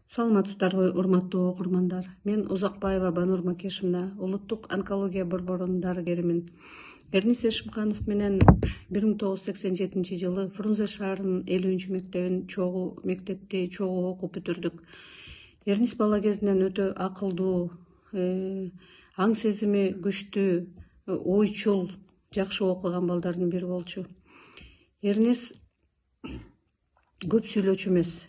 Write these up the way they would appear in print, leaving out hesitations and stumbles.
Саламатсыздарбы, урматтуу окурмандар. Мен Узакбаева Банур Макешовна, улуттук онкология борборунун дарыгеримин. Эрнис Эшимканов менен 1987 жылы Фрунзе шаарынын 50 мектебин мектепти чогуу окуп бүтүрдүк. Эрнис бала кезинен өтө акылдуу, аң сезими күчтүү, ойчул, жакшы окуган балдардын бири болчу. Эрнис көп сүйлөөчү эмес.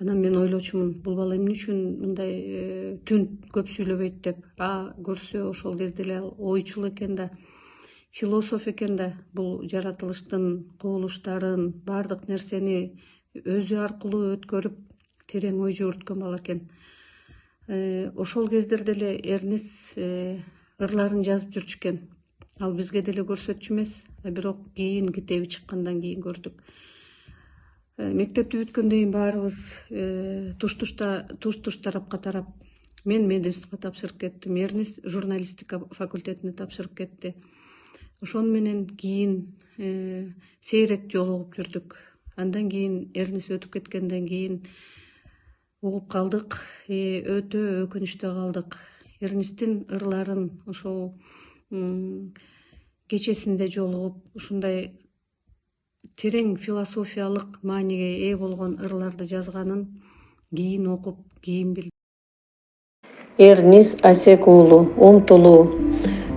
Анан мен ойлочумун, бул бала эмне үчүн мындай түн көп сүйлөбөйт деп. Көрсө ошол кезде эле ойчул экен да, философ экен да, бул жаратылыштын кубулуштарын, баардык нерсени өзү аркылуу өткөрүп, терең ой жүгүрткөн бала экен. Ошол кездерде эле Эрнис ырларын жазып жүрчү экен. Ал бизге деле көрсөтчү эмес, бирок кийин китеби чыккандан кийин көрдүк. Мектепти бүткөндөн кийин баарыбыз туш тарапка тарап, мен мединститутка тапшырып кеттим, Эрнис журналистика факультетине тапшырып кетти. Ошону менен кийин сейрек жолугуп жүрдүк. Андан кийин Эрнис өтүп кеткенден кийин угуп калдык, өтө өкүнүчтө калдык. Эрнистин ырларын ошол кечесинде жолугуп, ушундай терең философиялык мааниге ээ болгон ырларды жазганын кийин окуп, кийин билдим. Эрнис Асек уулу, умтулуу.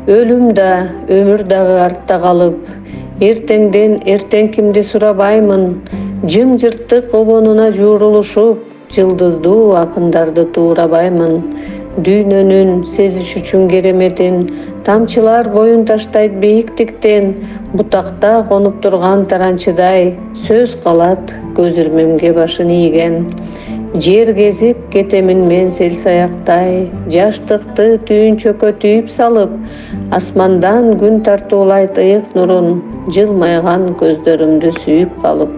Өлүм да, өмүр дагы артта калып, эртеңден эртең кимди сурабаймын, жым-жырттык обонуна жуурулушуп, жылдыздуу акындарды туурабаймын. Дүйнөнүн сезиш үчүн кереметин, тамчылар боюн таштайт бийиктиктен, бутакта конуп турган таранчыдай, сөз калат көз ирмемге башын ийген. Жер кезип кетемин мен сел саяктай, жаштыкты түйүнчөккө түйүп салып, асмандан күн тартуулайт ыйык нурун, жылмайган көздөрүмдү сүйүп калып.